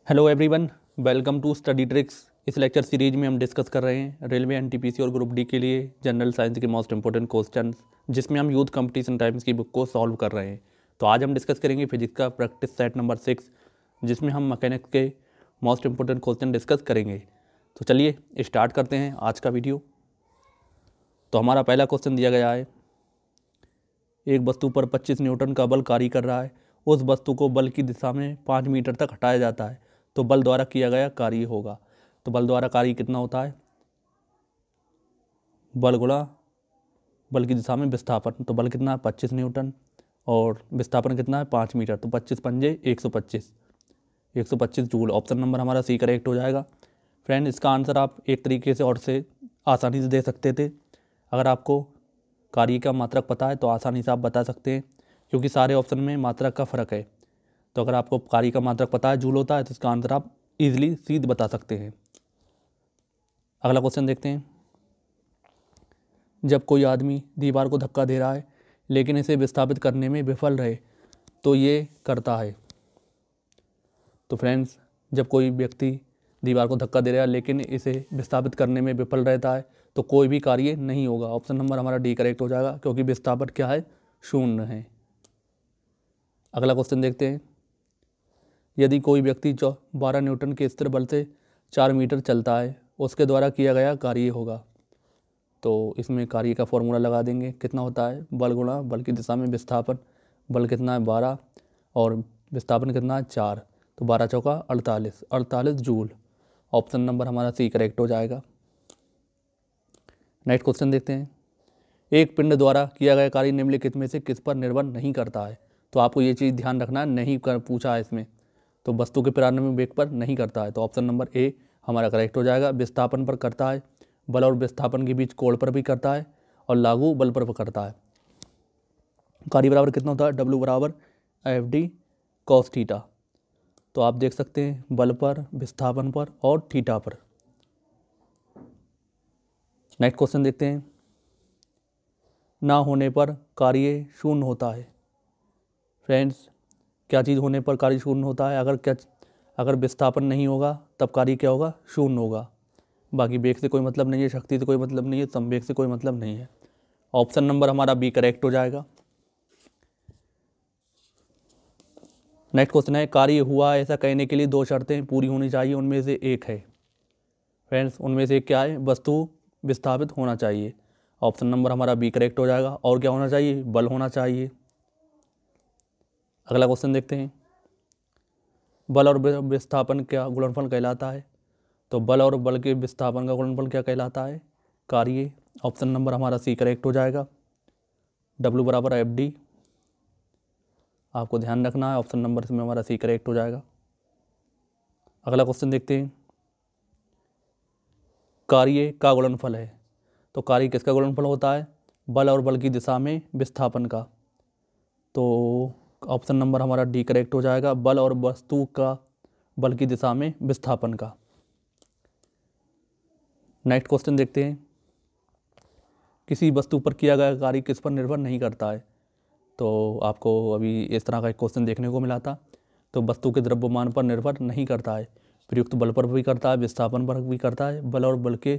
Hello everyone, welcome to Study Tricks. इस lecture series में हम डिस्कस कर रहे हैं रेलवे एनटीपीसी और ग्रुप डी के लिए जनरल साइंस के मोस्ट इंपॉर्टेंट क्वेश्चन, जिसमें हम यूथ कंपटीशन टाइम्स की बुक को सॉल्व कर रहे हैं। तो आज हम डिस्कस करेंगे फिजिक्स का प्रैक्टिस सेट नंबर 6, जिसमें हम मैकेनिक्स के मोस्ट इंपॉर्टेंट क्वेश्चन डिस्कस करेंगे। तो चलिए स्टार्ट करते हैं आज का वीडियो। तो हमारा पहला क्वेश्चन दिया गया है, एक वस्तु पर 25 न्यूटन का बल कार्य कर रहा है। उस वस्तु को बल की दिशा में 5 मीटर तक हटाया जाता है, तो बल द्वारा किया गया कार्य होगा। तो बल द्वारा कार्य कितना होता है? बल गुणा बल की दिशा में विस्थापन। तो बल कितना है? 25 न्यूटन, और विस्थापन कितना है? 5 मीटर। तो 25 पंजे 125 जूल। ऑप्शन नंबर हमारा सी करेक्ट हो जाएगा। फ्रेंड, इसका आंसर आप एक तरीके से और से आसानी से दे सकते थे। अगर आपको कार्य का मात्रक पता है तो आसानी से आप बता सकते हैं, क्योंकि सारे ऑप्शन में मात्रक का फ़र्क है। तो अगर आपको कार्य का मात्रक पता है, जूल होता है, तो इसका आंसर आप इजीली सीध बता सकते हैं। अगला क्वेश्चन देखते हैं। जब कोई आदमी दीवार को धक्का दे रहा है लेकिन इसे विस्थापित करने में विफल रहे तो ये करता है। तो फ्रेंड्स, जब कोई व्यक्ति दीवार को धक्का दे रहा है लेकिन इसे विस्थापित करने में विफल रहता है तो कोई भी कार्य नहीं होगा। ऑप्शन नंबर हमारा डी करेक्ट हो जाएगा, क्योंकि विस्थापन क्या है? शून्य है। अगला क्वेश्चन देखते हैं। यदि कोई व्यक्ति 12 न्यूटन के स्थिर बल से 4 मीटर चलता है, उसके द्वारा किया गया कार्य होगा। तो इसमें कार्य का फॉर्मूला लगा देंगे। कितना होता है? बल गुणा बल की दिशा में विस्थापन। बल कितना है? 12, और विस्थापन कितना है? 4। तो 12 चौका 48 जूल। ऑप्शन नंबर हमारा सी करेक्ट हो जाएगा। नेक्स्ट क्वेश्चन देखते हैं। एक पिंड द्वारा किया गया कार्य निम्नलिखित में से किस पर निर्भर नहीं करता है? तो आपको ये चीज़ ध्यान रखना है, नहीं कर पूछा है इसमें। तो वस्तु के प्रारंभिक वेग पर नहीं करता है, तो ऑप्शन नंबर ए हमारा करेक्ट हो जाएगा। विस्थापन पर करता है, बल और विस्थापन के बीच कोण पर भी करता है, और लागू बल पर करता है। कार्य बराबर कितना होता है? W बराबर FD cos थीटा। तो आप देख सकते हैं बल पर, विस्थापन पर और थीटा पर। नेक्स्ट क्वेश्चन देखते हैं। ना होने पर कार्य शून्य होता है। फ्रेंड्स, क्या चीज़ होने पर कार्य शून्य होता है? अगर विस्थापन नहीं होगा तब कार्य क्या होगा? शून्य होगा। बाकी वेग से कोई मतलब नहीं है, शक्ति से कोई मतलब नहीं है, संवेग से कोई मतलब नहीं है। ऑप्शन नंबर हमारा बी करेक्ट हो जाएगा। नेक्स्ट क्वेश्चन है, कार्य हुआ ऐसा कहने के लिए 2 शर्तें पूरी होनी चाहिए, उनमें से एक है। फ्रेंड्स, उनमें से एक क्या है? वस्तु विस्थापित होना चाहिए। ऑप्शन नंबर हमारा बी करेक्ट हो जाएगा। और क्या होना चाहिए? बल होना चाहिए। अगला क्वेश्चन देखते हैं। बल और विस्थापन क्या गुणनफल कहलाता है? तो बल और बल के विस्थापन का गुणनफल क्या कहलाता है? कार्य। ऑप्शन नंबर हमारा सी करेक्ट हो जाएगा। W बराबर FD। आपको ध्यान रखना है, ऑप्शन नंबर में हमारा सी करेक्ट हो जाएगा। अगला क्वेश्चन देखते हैं। कार्य का गुणनफल है, तो कार्य किसका गुणनफल होता है? बल और बल की दिशा में विस्थापन का। तो ऑप्शन नंबर हमारा डी करेक्ट हो जाएगा। बल और वस्तु का बल की दिशा में विस्थापन का। नेक्स्ट क्वेश्चन देखते हैं। किसी वस्तु पर किया गया कार्य किस पर निर्भर नहीं करता है? तो आपको अभी इस तरह का एक क्वेश्चन देखने को मिला था। तो वस्तु के द्रव्यमान पर निर्भर नहीं करता है, प्रयुक्त बल पर भी करता है, विस्थापन पर भी करता है, बल और बल के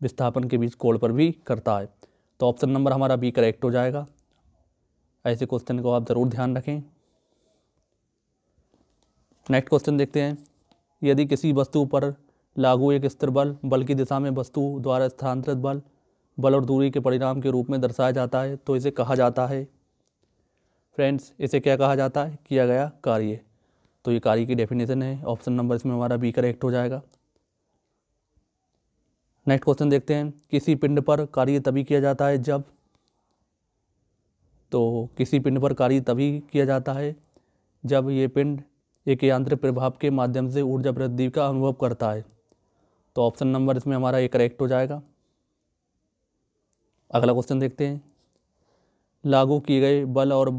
विस्थापन के बीच कोण पर भी करता है। तो ऑप्शन नंबर हमारा बी करेक्ट हो जाएगा। ऐसे क्वेश्चन को आप ज़रूर ध्यान रखें। नेक्स्ट क्वेश्चन देखते हैं। यदि किसी वस्तु पर लागू एक स्थिर बल बल की दिशा में वस्तु द्वारा स्थानांतरित बल और दूरी के परिणाम के रूप में दर्शाया जाता है, तो इसे कहा जाता है? फ्रेंड्स, इसे क्या कहा जाता है? किया गया कार्य। तो ये कार्य की डेफिनेशन है। ऑप्शन नंबर इसमें हमारा बी करेक्ट हो जाएगा। नेक्स्ट क्वेश्चन देखते हैं। किसी पिंड पर कार्य तभी किया जाता है जब, तो किसी पिंड पर कार्य तभी किया जाता है जब ये पिंड एक यांत्रिक प्रभाव के माध्यम से ऊर्जा वृद्धि का अनुभव करता है। तो ऑप्शन नंबर इसमें हमारा ए करेक्ट हो जाएगा। अगला क्वेश्चन देखते हैं। लागू किए गए बल और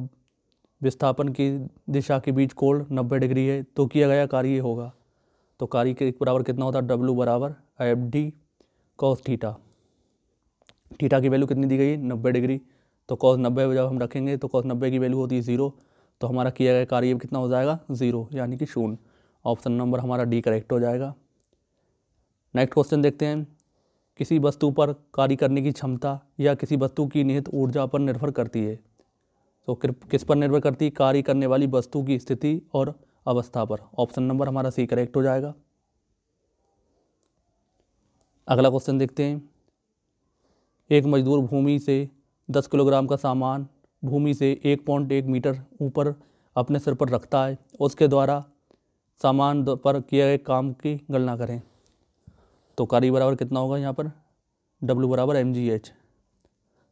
विस्थापन की दिशा के बीच कोण 90 डिग्री है, तो किया गया कार्य होगा। तो कार्य के बराबर कितना होता है? W बराबर FD cos थीटा। थीटा की वैल्यू कितनी दी गई है? 90 डिग्री। तो cos 90 जब हम रखेंगे तो cos 90 की वैल्यू होती है 0। तो हमारा किया गया कार्य कितना हो जाएगा? 0, यानी कि शून्य। ऑप्शन नंबर हमारा डी करेक्ट हो जाएगा। नेक्स्ट क्वेश्चन देखते हैं, किसी वस्तु पर कार्य करने की क्षमता या किसी वस्तु की निहित ऊर्जा पर निर्भर करती है। तो किस पर निर्भर करती है? कार्य करने वाली वस्तु की स्थिति और अवस्था पर। ऑप्शन नंबर हमारा सी करेक्ट हो जाएगा। अगला क्वेश्चन देखते हैं, एक मजदूर भूमि से 10 किलोग्राम का सामान भूमि से 1.1 मीटर ऊपर अपने सिर पर रखता है, उसके द्वारा सामान पर किए गए काम की गणना करें। तो कार्य बराबर कितना होगा यहाँ पर? W बराबर mgh।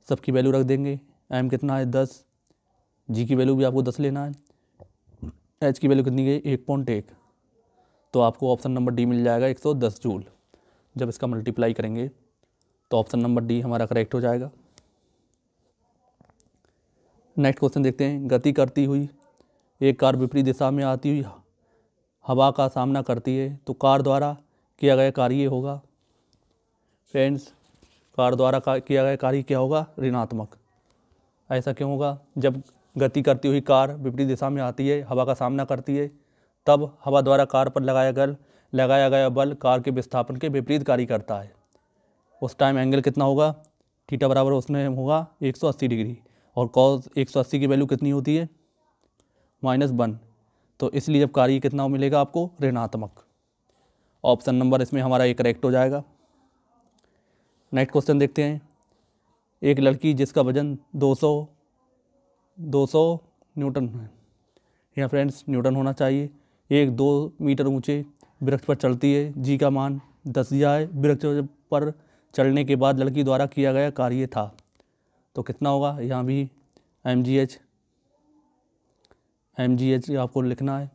सबकी वैल्यू रख देंगे। m कितना है? 10, g की वैल्यू भी आपको 10 लेना है, h की वैल्यू कितनी गई? 1.1। तो आपको ऑप्शन नंबर डी मिल जाएगा 110 जूल। जब इसका मल्टीप्लाई करेंगे तो ऑप्शन नंबर डी हमारा करेक्ट हो जाएगा। नेक्स्ट क्वेश्चन देखते हैं, गति करती हुई एक कार विपरीत दिशा में आती हुई हवा का सामना करती है, तो कार द्वारा किया गया कार्य होगा। फ्रेंड्स, कार द्वारा किया गया कार्य क्या होगा? ऋणात्मक। ऐसा क्यों होगा? जब गति करती हुई कार विपरीत दिशा में आती है, हवा का सामना करती है, तब हवा द्वारा कार पर लगाया गया बल कार के विस्थापन के विपरीत कार्य करता है। उस टाइम एंगल कितना होगा? थीटा बराबर उसमें होगा 180 डिग्री, और कॉस 180 की वैल्यू कितनी होती है? -1। तो इसलिए जब कार्य कितना मिलेगा आपको? ऋणात्मक। ऑप्शन नंबर इसमें हमारा एक करेक्ट हो जाएगा। नेक्स्ट क्वेश्चन देखते हैं, एक लड़की जिसका वजन 200 न्यूटन है, यहाँ फ्रेंड्स न्यूटन होना चाहिए, एक 2 मीटर ऊंचे वृक्ष पर चढ़ती है, जी का मान 10 दिया है। वृक्ष पर चढ़ने के बाद लड़की द्वारा किया गया कार्य था, तो कितना होगा? यहाँ भी mgh आपको लिखना है।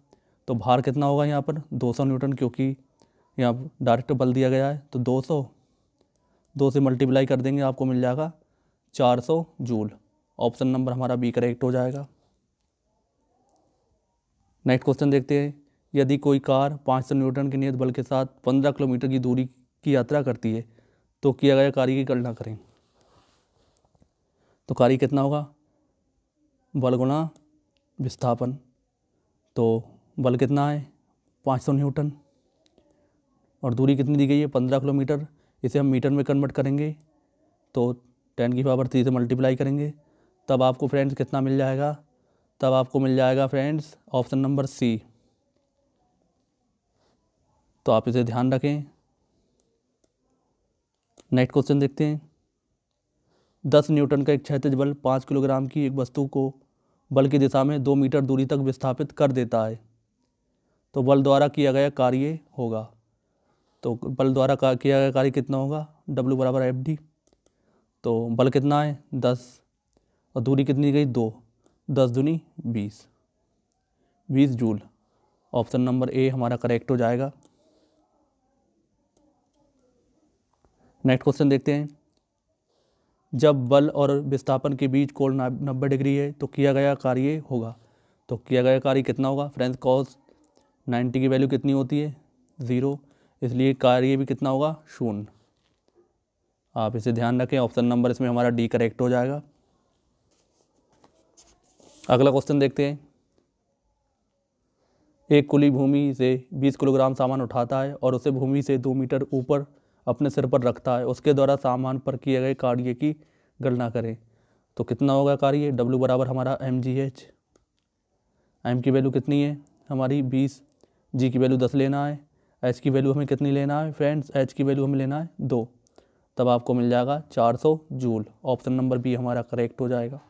तो भार कितना होगा यहाँ पर? 200 न्यूटन, क्योंकि यहाँ डायरेक्ट बल दिया गया है। तो 2 से मल्टीप्लाई कर देंगे, आपको मिल जाएगा 400 जूल। ऑप्शन नंबर हमारा बी करेक्ट हो जाएगा। नेक्स्ट क्वेश्चन देखते हैं, यदि कोई कार 500 न्यूटन के नियत बल के साथ 15 किलोमीटर की दूरी की यात्रा करती है, तो किया गया कार्य की गणना करें। तो कार्य कितना होगा? बल गुणा विस्थापन। तो बल कितना है? 500 न्यूटन, और दूरी कितनी दी गई है? 15 किलोमीटर। इसे हम मीटर में कन्वर्ट करेंगे, तो 10 की पावर 3 से मल्टीप्लाई करेंगे, तब आपको फ्रेंड्स कितना मिल जाएगा? तब आपको मिल जाएगा फ्रेंड्स ऑप्शन नंबर सी। तो आप इसे ध्यान रखें। नेक्स्ट क्वेश्चन देखते हैं, 10 न्यूटन का एक क्षैतिज बल 5 किलोग्राम की एक वस्तु को बल की दिशा में 2 मीटर दूरी तक विस्थापित कर देता है, तो बल द्वारा किया गया कार्य होगा। तो बल द्वारा किया गया कार्य कितना होगा? W बराबर FD। तो बल कितना है? 10, और दूरी कितनी गई? 2, 10 दूनी 20 जूल। ऑप्शन नंबर ए हमारा करेक्ट हो जाएगा। नेक्स्ट क्वेश्चन देखते हैं, जब बल और विस्थापन के बीच कोण 90 डिग्री है, तो किया गया कार्य होगा। तो किया गया कार्य कितना होगा? फ्रेंड्स, कॉस 90 की वैल्यू कितनी होती है? 0, इसलिए कार्य भी कितना होगा? 0। आप इसे ध्यान रखें। ऑप्शन नंबर इसमें हमारा डी करेक्ट हो जाएगा। अगला क्वेश्चन देखते हैं, एक कुली भूमि से 20 किलोग्राम सामान उठाता है और उसे भूमि से 2 मीटर ऊपर अपने सिर पर रखता है, उसके द्वारा सामान पर किए गए कार्य की गणना करें। तो कितना होगा कार्य? W बराबर हमारा mgh। m की वैल्यू कितनी है हमारी? 20, g की वैल्यू 10 लेना है, h की वैल्यू हमें कितनी लेना है फ्रेंड्स? h की वैल्यू हमें लेना है 2, तब आपको मिल जाएगा 400 जूल। ऑप्शन नंबर बी हमारा करेक्ट हो जाएगा।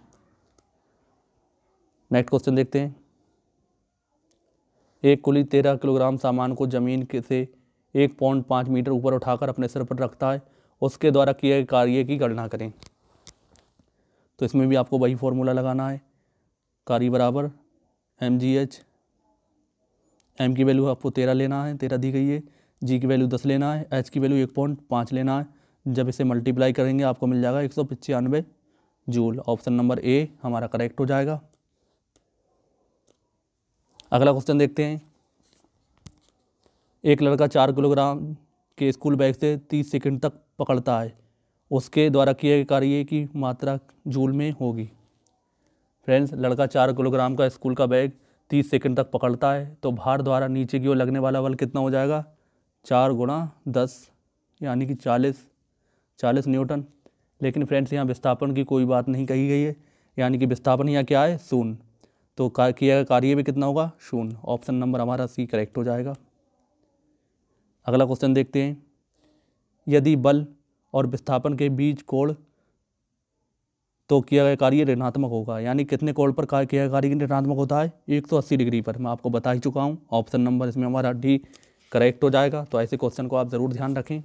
नेक्स्ट क्वेश्चन देखते हैं, एक कुली 13 किलोग्राम सामान को जमीन से 1.5 मीटर ऊपर उठाकर अपने सिर पर रखता है, उसके द्वारा किए गए कार्य की गणना करें। तो इसमें भी आपको वही फॉर्मूला लगाना है, कार्य बराबर mgh। m की वैल्यू आपको 13 लेना है, 13 दी गई है, g की वैल्यू 10 लेना है, h की वैल्यू 1.5 लेना है। जब इसे मल्टीप्लाई करेंगे आपको मिल जाएगा 195 जूल। ऑप्शन नंबर ए हमारा करेक्ट हो जाएगा। अगला क्वेश्चन देखते हैं, एक लड़का 4 किलोग्राम के स्कूल बैग से 30 सेकंड तक पकड़ता है, उसके द्वारा किए गए कार्य की मात्रा जूल में होगी। फ्रेंड्स, लड़का 4 किलोग्राम का स्कूल का बैग 30 सेकंड तक पकड़ता है तो भार द्वारा नीचे की ओर लगने वाला बल कितना हो जाएगा, 4 × 10 यानी कि 40 न्यूटन। लेकिन फ्रेंड्स यहाँ विस्थापन की कोई बात नहीं कही गई है, यानी कि विस्थापन यहाँ क्या है, शून्य। तो किया गया कार्य भी कितना होगा, शून्य। ऑप्शन नंबर हमारा सी करेक्ट हो जाएगा। अगला क्वेश्चन देखते हैं, यदि बल और विस्थापन के बीच कोण तो किया गया कार्य ऋणात्मक होगा, यानी कितने कोण पर किया गया कार्य ऋणात्मक होता है, 180 डिग्री पर। मैं आपको बता ही चुका हूँ। ऑप्शन नंबर इसमें हमारा डी करेक्ट हो जाएगा। तो ऐसे क्वेश्चन को आप ज़रूर ध्यान रखें।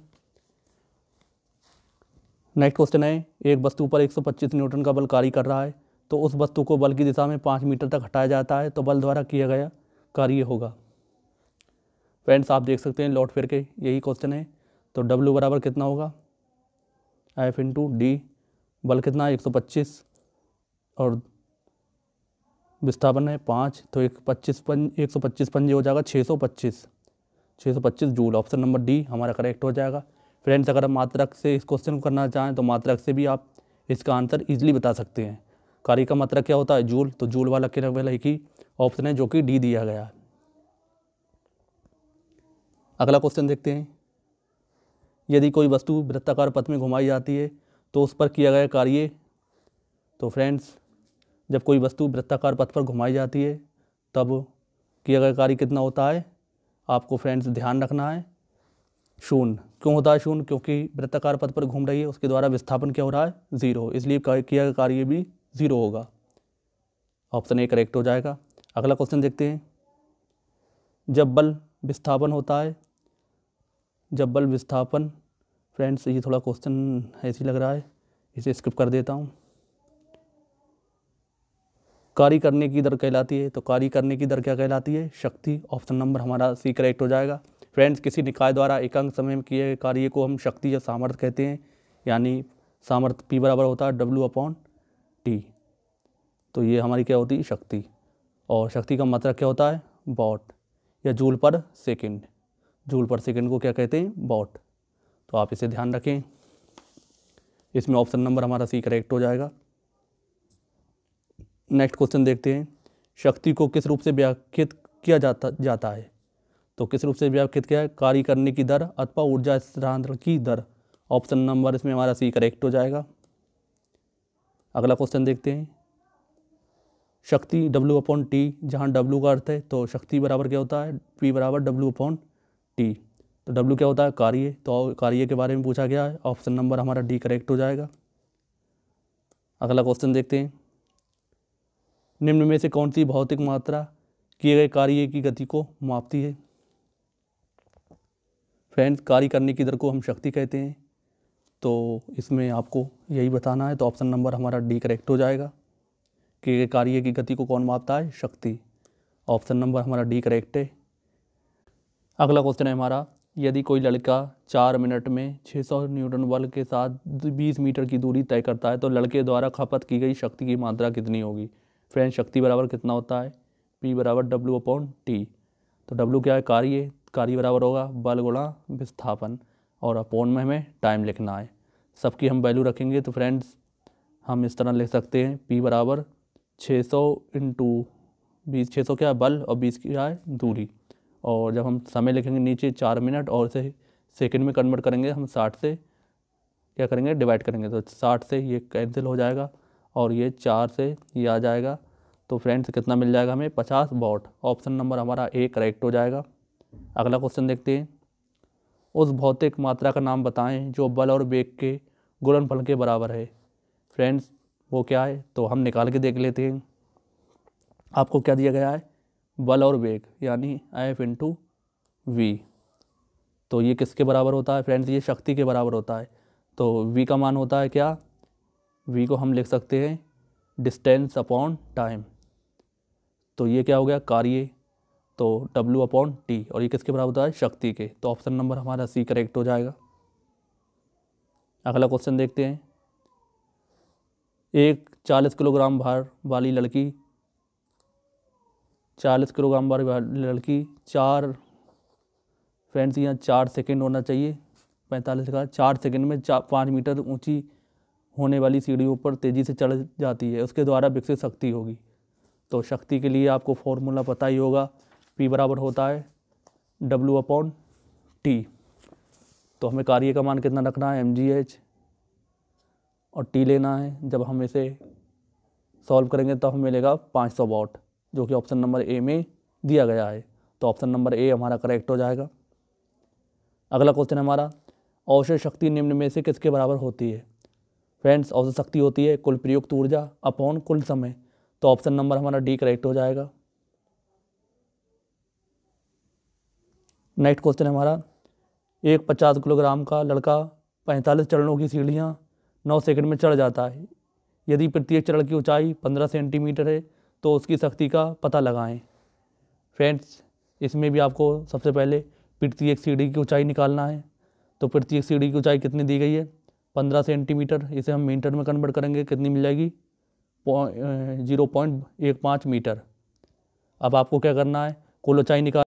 नेक्स्ट क्वेश्चन है, एक वस्तु पर 125 न्यूटन का बल कार्य कर रहा है तो उस वस्तु को बल की दिशा में 5 मीटर तक हटाया जाता है तो बल द्वारा किया गया कार्य होगा। फ्रेंड्स आप देख सकते हैं लौट फिर के यही क्वेश्चन है। तो W बराबर कितना होगा, F × D। बल कितना है, 125 और विस्थापन है 5, तो 125 पंजे हो जाएगा 625 जूल। ऑप्शन नंबर डी हमारा करेक्ट हो जाएगा। फ्रेंड्स अगर आप मात्रक से इस क्वेश्चन को करना चाहें तो मात्रक से भी आप इसका आंसर इजीली बता सकते हैं। कार्य का मात्रक क्या होता है, जूल। तो जूल वाला केवल एक ही ऑप्शन है जो कि डी दिया गया है। अगला क्वेश्चन देखते हैं, यदि कोई वस्तु वृत्ताकार पथ में घुमाई जाती है तो उस पर किया गया कार्य। तो फ्रेंड्स जब कोई वस्तु वृत्ताकार पथ पर घुमाई जाती है तब किया गया कार्य कितना होता है, आपको फ्रेंड्स ध्यान रखना है, शून्य। क्यों होता है शून्य, क्योंकि वृत्ताकार पथ पर घूम रही है, उसके द्वारा विस्थापन क्या हो रहा है, 0, इसलिए किया गया कार्य भी 0 होगा। ऑप्शन ए करेक्ट हो जाएगा। अगला क्वेश्चन देखते हैं, जब बल विस्थापन होता है, जब बल विस्थापन, फ्रेंड्स ये थोड़ा क्वेश्चन ऐसे लग रहा है, इसे स्किप कर देता हूँ। कार्य करने की दर कहलाती है, तो कार्य करने की दर क्या कहलाती है, शक्ति। ऑप्शन नंबर हमारा सी करेक्ट हो जाएगा। फ्रेंड्स किसी निकाय द्वारा एकांक समय में किए गए कार्य को हम शक्ति या सामर्थ्य कहते हैं, यानी सामर्थ्य P बराबर होता है W/T। तो ये हमारी क्या होती है, शक्ति। और शक्ति का मात्रक क्या होता है, वॉट या जूल पर सेकंड। जूल पर सेकंड को क्या कहते हैं, वॉट। तो आप इसे ध्यान रखें। इसमें ऑप्शन नंबर हमारा सी करेक्ट हो जाएगा। नेक्स्ट क्वेश्चन देखते हैं, शक्ति को किस रूप से व्याख्यात किया जाता है। तो किस रूप से व्याख्यात किया है, कार्य करने की दर अथवा ऊर्जा स्थानांतरण की दर। ऑप्शन नंबर इसमें हमारा सी करेक्ट हो जाएगा। अगला क्वेश्चन देखते हैं, शक्ति W/T, जहाँ W का अर्थ है तो शक्ति बराबर क्या होता है, P बराबर W/T। तो W क्या होता है, कार्य। तो कार्य के बारे में पूछा गया है, ऑप्शन नंबर हमारा डी करेक्ट हो जाएगा। अगला क्वेश्चन देखते हैं, निम्न में से कौन सी भौतिक मात्रा किए गए कार्य की गति को मापती है। फ्रेंड्स कार्य करने की दर को हम शक्ति कहते हैं, तो इसमें आपको यही बताना है। तो ऑप्शन नंबर हमारा डी करेक्ट हो जाएगा। कि कार्य की गति को कौन मापता है, शक्ति। ऑप्शन नंबर हमारा डी करेक्ट है। अगला क्वेश्चन है हमारा, यदि कोई लड़का 4 मिनट में 600 न्यूटन बल के साथ 20 मीटर की दूरी तय करता है तो लड़के द्वारा खपत की गई शक्ति की मात्रा कितनी होगी। फ्रेंड्स शक्ति बराबर कितना होता है, P बराबर W/T। तो W क्या है, कार्य। कार्य बराबर होगा बल गुणा विस्थापन, और अपॉन में हमें टाइम लिखना है। सबकी हम वैल्यू रखेंगे तो फ्रेंड्स हम इस तरह लिख सकते हैं, P बराबर 600 × 20, 600 क्या है बल और 20 क्या है दूरी। और जब हम समय लिखेंगे नीचे 4 मिनट और इसे सेकंड में कन्वर्ट करेंगे हम 60 से क्या करेंगे, डिवाइड करेंगे। तो 60 से ये कैंसिल हो जाएगा और ये 4 से ये आ जाएगा। तो फ्रेंड्स कितना मिल जाएगा हमें, 50 वॉट। ऑप्शन नंबर हमारा ए करेक्ट हो जाएगा। अगला क्वेश्चन देखते हैं, उस भौतिक मात्रा का नाम बताएं जो बल और वेग के गुणनफल के बराबर है। फ्रेंड्स वो क्या है, तो हम निकाल के देख लेते हैं। आपको क्या दिया गया है, बल और वेग, यानी F × V। तो ये किसके बराबर होता है फ्रेंड्स, ये शक्ति के बराबर होता है। तो V का मान होता है क्या, V को हम लिख सकते हैं डिस्टेंस अपॉन टाइम। तो ये क्या हो गया, कार्य। तो W/T, और ये किसके बराबर होता है, शक्ति के। तो ऑप्शन नंबर हमारा सी करेक्ट हो जाएगा। अगला क्वेश्चन देखते हैं, एक 40 किलोग्राम भार वाली लड़की 40 किलोग्राम भार वाली लड़की 4, फ्रेंड्स यहाँ 4 सेकेंड होना चाहिए, 45 का 4 सेकेंड में 5 मीटर ऊंची होने वाली सीढ़ियों पर तेज़ी से चढ़ जाती है, उसके द्वारा विकसित शक्ति होगी। तो शक्ति के लिए आपको फॉर्मूला पता ही होगा, P बराबर होता है W/T। तो हमें कार्य का मान कितना रखना है, mgh, और T लेना है। जब हम इसे सॉल्व करेंगे तो हमें मिलेगा 500 वाट, जो कि ऑप्शन नंबर ए में दिया गया है। तो ऑप्शन नंबर ए हमारा करेक्ट हो जाएगा। अगला क्वेश्चन हमारा, औसत शक्ति निम्न में से किसके बराबर होती है। फ्रेंड्स, औसत शक्ति होती है कुल प्रयुक्त ऊर्जा अपॉन कुल समय। तो ऑप्शन नंबर हमारा डी करेक्ट हो जाएगा। नेक्स्ट क्वेश्चन हमारा, एक 50 किलोग्राम का लड़का 45 चरणों की सीढ़ियाँ 9 सेकंड में चढ़ जाता है। यदि प्रत्येक चरण की ऊंचाई 15 सेंटीमीटर है तो उसकी शक्ति का पता लगाएं। फ्रेंड्स, इसमें भी आपको सबसे पहले प्रत्येक सीढ़ी की ऊंचाई निकालना है। तो प्रत्येक सीढ़ी की ऊंचाई कितनी दी गई है, 15 सेंटीमीटर। इसे हम मीटर में कन्वर्ट करेंगे, कितनी मिल जाएगी, 0.15 मीटर। अब आपको क्या करना है, कुल ऊंचाई निकाल